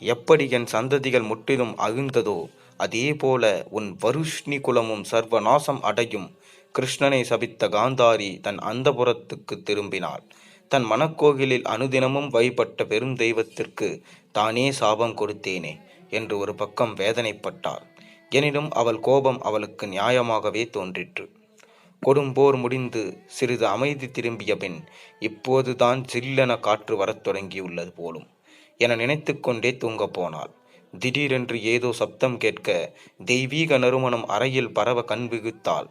எப்படி என் சந்ததிகள் முற்றிலும் அழிந்ததோ அதேபோல உன் வருஷ்ணி குலமும் சர்வநாசம் அடையும். கிருஷ்ணனை சபித்த காந்தாரி தன் அந்தபுரத்துக்கு திரும்பினாள். தன் மனக்கோகிலில் அனுதினமும் வழிபட்ட பெரும் தெய்வத்திற்கு தானே சாபம் கொடுத்தேனே என்று ஒரு பக்கம் வேதனைப்பட்டாள். எனினும் அவள் கோபம் அவளுக்கு நியாயமாகவே தோன்றிற்று. கொடும்போர் முடிந்து சிறிது அமைதி திரும்பிய பின் இப்போதுதான் ஜில்லென காற்று வரத் தொடங்கியுள்ளது போலும் என நினைத்து கொண்டே தூங்கப் போனாள். திடீரென்று ஏதோ சப்தம் கேட்க தெய்வீக நறுமணம் அறையில் பரவ கண் விழித்தாள்.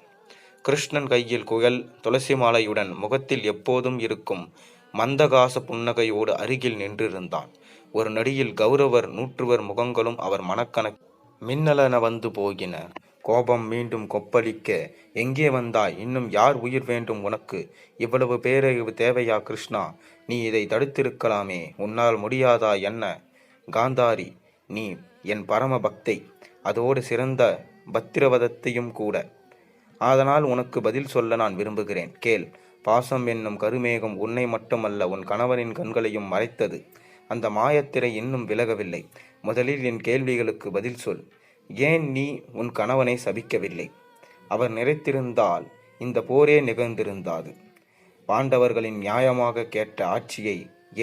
கிருஷ்ணன் கையில் குயல் துளசி மாலையுடன் முகத்தில் எப்போதும் இருக்கும் மந்தகாச புன்னகையோடு அருகில் நின்றிருந்தான். ஒரு நொடியில் கௌரவர் நூற்றுவர் முகங்களும் அவர் மனக்கணக்கு மின்னலென வந்து போகின. கோபம் மீண்டும் கொப்பளிக்க, எங்கே வந்தாய்? இன்னும் யார் உயிர் வேண்டும் உனக்கு? இவ்வளவு பேரழிவு தேவையா கிருஷ்ணா? நீ இதை தடுத்திருக்கலாமே, உன்னால் முடியாதா என்ன? காந்தாரி, நீ என் பரம பக்தை, அதோடு சிறந்த பத்திரவதத்தையும் கூட. அதனால் உனக்கு பதில் சொல்ல நான் விரும்புகிறேன், கேள். பாசம் என்னும் கருமேகம் உன்னை மட்டுமல்ல உன் கணவனின் கண்களையும் மறைத்தது. அந்த மாயத்திரை இன்னும் விலகவில்லை. முதலில் என் கேள்விகளுக்கு பதில் சொல். ஏன் நீ உன் கணவனை சபிக்கவில்லை? அவர் நிறைத்திருந்தால் இந்த போரே நிகழ்ந்திருந்தாது. பாண்டவர்களின் நியாயமாக கேட்ட ஆட்சியை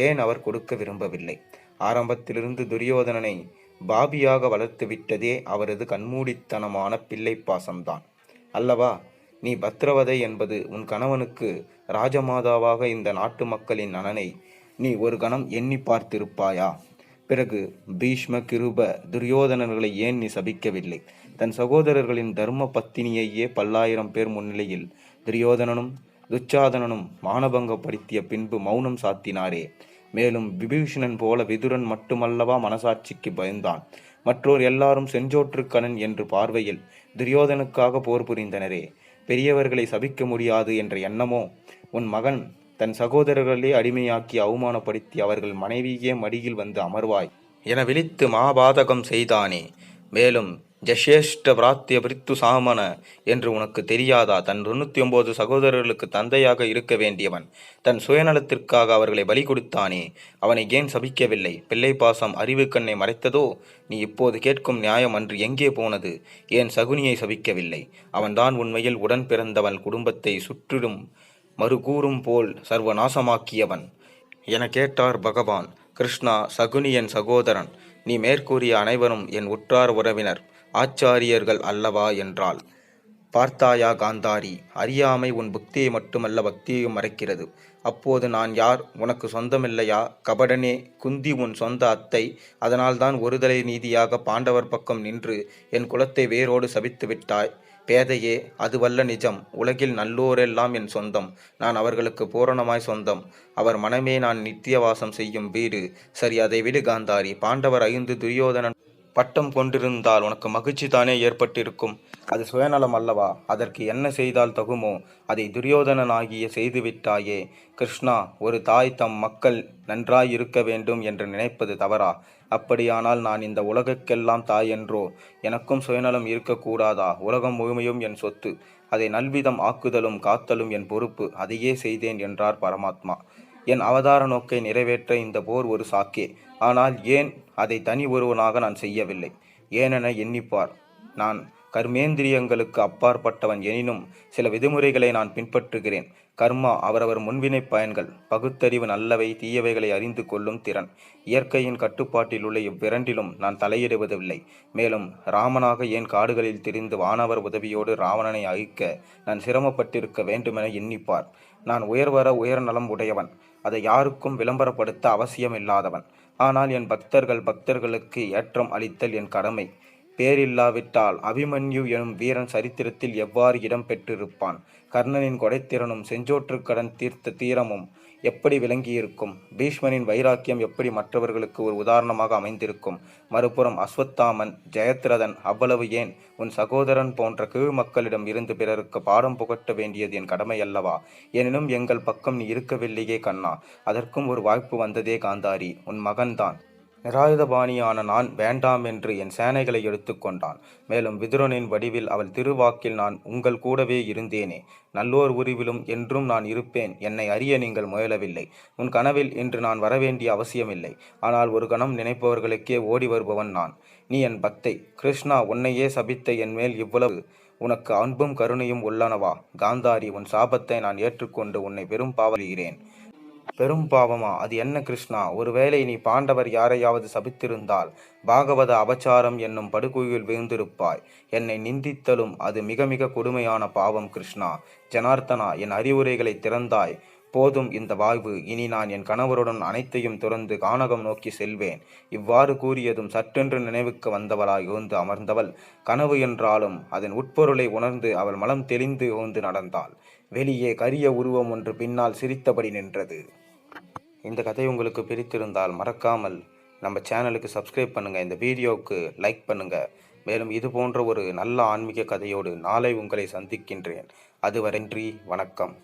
ஏன் அவர் கொடுக்க விரும்பவில்லை? ஆரம்பத்திலிருந்து துரியோதனனை பாபியாக வளர்த்து விட்டதே அவரது கண்மூடித்தனமான பிள்ளை பாசம்தான் அல்லவா? நீ பத்ரவதை என்பது உன் கணவனுக்கு ராஜமாதாவாக இந்த நாட்டு மக்களின் நலனை நீ ஒரு கணம் எண்ணி பார்த்திருப்பாயா? பிறகு பீஷ்ம கிருப துரியோதனர்களை ஏன் நீ சபிக்கவில்லை? தன் சகோதரர்களின் தர்ம பத்தினியையே பல்லாயிரம் பேர் முன்னிலையில் துரியோதனனும் துச்சாதனனும் மானபங்கப்படுத்திய பின்பு மௌனம் சாத்தினாரே. மேலும் விபீஷணன் போல விதுரன் மட்டுமல்லவா மனசாட்சிக்கு பயந்தான்? மற்றோர் எல்லாரும் செஞ்சோற்றுக்கணன் என்று பார்வையில் துரியோதனுக்காக போர் புரிந்தனரே. பெரியவர்களை சபிக்க முடியாது என்ற எண்ணமோ? உன் மகன் தன் சகோதரர்களே அடிமையாக்கி அவமானப்படுத்தி அவர்கள் மனைவியே மடியில் வந்து அமர்வாய் என விழித்து மாபாதகம் செய்தானே. மேலும் ஜஷேஷ்ட பிராத்திய பிரித்து சாமன என்று உனக்கு தெரியாதா? தன் 99 சகோதரர்களுக்கு தந்தையாக இருக்க வேண்டியவன் தன் சுயநலத்திற்காக அவர்களை பலி கொடுத்தானே. அவனை ஏன் சபிக்கவில்லை? பிள்ளை பாசம் அறிவு கண்ணை மறைத்ததோ? நீ இப்போது கேட்கும் நியாயம் அன்று எங்கே போனது? ஏன் சகுனியை சபிக்கவில்லை? அவன்தான் உண்மையில் உடன் பிறந்தவன் குடும்பத்தை சுற்றிலும் மறுகூறும் போல் சர்வநாசமாக்கியவன் என கேட்டார் பகவான். கிருஷ்ணா, சகுனி என் சகோதரன். நீ மேற்கூறிய அனைவரும் என் உற்றார் உறவினர், ஆச்சாரியர்கள் அல்லவா என்றாள். பார்த்தாயா காந்தாரி, அறியாமை உன் புக்தியை மட்டுமல்ல பக்தியையும் மறைக்கிறது. அப்போது நான் யார்? உனக்கு சொந்தமில்லையா? கபடனே, குந்தி உன் சொந்த அத்தை. அதனால்தான் ஒருதலை நீதியாக பாண்டவர் பக்கம் நின்று என் குலத்தை வேரோடு சபித்து விட்டாய். பேதையே, அதுவல்ல நிஜம். உலகில் நல்லோரெல்லாம் என் சொந்தம். நான் அவர்களுக்கு பூரணமாய் சொந்தம். அவர் மனமே நான் நித்தியவாசம் செய்யும் வீடு. சரி, அதை விடு காந்தாரி. பாண்டவர் 5 துரியோதனன் பட்டம் கொண்டிருந்தால் உனக்கு மகிழ்ச்சி தானே ஏற்பட்டிருக்கும். அது சுயநலம் அல்லவா? அதற்கு என்ன செய்தால் தகுமோ அதை துரியோதனனாகிய செய்துவிட்டாயே. கிருஷ்ணா, ஒரு தாய் தம் மக்கள் நன்றாய் இருக்க வேண்டும் என்று நினைப்பது தவறா? அப்படியானால் நான் இந்த உலகுக்கெல்லாம் தாய் என்றோ? எனக்கும் சுயநலம் இருக்கக்கூடாதா? உலகம் முழுமையும் என் சொத்து. அதை நல்விதம் ஆக்குதலும் காத்தலும் என் பொறுப்பு. அதையே செய்தேன் என்றார் பரமாத்மா. என் அவதார நோக்கை நிறைவேற்ற இந்த போர் ஒரு சாக்கே. ஆனால் ஏன் அதை தனி ஒருவனாக நான் செய்யவில்லை? ஏனென எண்ணிப்பார். நான் கர்மேந்திரியங்களுக்கு அப்பாற்பட்டவன். எனினும் சில விதிமுறைகளை நான் பின்பற்றுகிறேன். கர்மா அவரவர் முன்வினை பயன்கள், பகுத்தறிவு, நல்லவை தீயவைகளை அறிந்து கொள்ளும் திறன். இயற்கையின் கட்டுப்பாட்டில் உள்ள இவ்விரண்டிலும் நான் தலையிடுவதில்லை. மேலும் ராமனாக ஏன் காடுகளில் திரிந்து வானவர் உதவியோடு ராவணனை அழிக்க நான் சிரமப்பட்டிருக்க வேண்டுமென எண்ணிப்பார். நான் உயர்வர உயர்நலம் உடையவன். அதை யாருக்கும் விளம்பரப்படுத்த அவசியமில்லாதவன். ஆனால் என் பக்தர்களுக்கு ஏற்றம் அளித்தல் என் கடமை. பேரில்லாவிட்டால் அபிமன்யு எனும் வீரன் சரித்திரத்தில் எவ்வாறு இடம் பெற்றிருப்பான்? கர்ணனின் கொடைத்திறனும் செஞ்சோற்றுக்கடன் தீர்த்த தீரமும் எப்படி விளங்கியிருக்கும்? பீஷ்மனின் வைராக்கியம் எப்படி மற்றவர்களுக்கு ஒரு உதாரணமாக அமைந்திருக்கும்? மறுபுறம் அஸ்வத்தாமன், ஜெயத்ரதன், அவ்வளவு ஏன் உன் சகோதரன் போன்ற கீழ் மக்களிடம் இருந்து பிறருக்கு பாடம் புகட்ட வேண்டியது என் கடமை அல்லவா? எனினும் எங்கள் பக்கம் நீ இருக்கவில்லையே கண்ணா. அதற்கும் ஒரு வாய்ப்பு வந்ததே காந்தாரி, உன் மகன்தான். நிராயுதபாணியான நான் வேண்டாம் என்று என் சேனைகளை எடுத்துக்கொண்டான். மேலும் விதுரனின் வடிவில் அவள் திருவாக்கில் நான் உங்கள் கூடவே இருந்தேனே, நல்லோர் உருவிலும் என்றும் நான் இருப்பேன். என்னை அறிய நீங்கள் முயலவில்லை. உன் கனவில் இன்று நான் வரவேண்டிய அவசியமில்லை. ஆனால் ஒரு கணம் நினைப்பவர்களுக்கே ஓடி வருபவன் நான். நீ என் பக்தை. கிருஷ்ணா, உன்னையே சபித்த என்மேல் இவ்வளவு உனக்கு அன்பும் கருணையும் உள்ளனவா? காந்தாரி, உன் சாபத்தை நான் ஏற்றுக்கொண்டு உன்னை பெரும் பாவலிகிறேன். பெரும் பாவமா? அது என்ன கிருஷ்ணா? ஒருவேளை நீ பாண்டவர் யாரையாவது சபித்திருந்தால் பாகவத அபச்சாரம் என்னும் படுகுழியில் விழுந்திருப்பாய். என்னை நிந்தித்தலும் அது மிக மிக கொடுமையான பாவம் கிருஷ்ணா. ஜனார்த்தனா, என் அறிவுரைகளை திறந்தாய். போதும் இந்த வாழ்வு. இனி நான் என் கணவருடன் அனைத்தையும் துறந்து கானகம் நோக்கி செல்வேன். இவ்வாறு கூறியதும் சட்டென்று நினைவுக்கு வந்தவளாய் எழுந்து அமர்ந்தவள், கனவு என்றாலும் அதன் உட்பொருளை உணர்ந்து அவள் மனம் தெளிந்து எழுந்து நடந்தாள். வெளியே கரிய உருவம் ஒன்று பின்னால் சிரித்தபடி நின்றது. இந்த கதை உங்களுக்கு பிடித்திருந்தால் மறக்காமல் நம்ம சேனலுக்கு சப்ஸ்கிரைப் பண்ணுங்கள், இந்த வீடியோவுக்கு லைக் பண்ணுங்கள். மேலும் இது போன்ற ஒரு நல்ல ஆன்மீக கதையோடு நாளை உங்களை சந்திக்கின்றேன். அதுவரை நன்றி, வணக்கம்.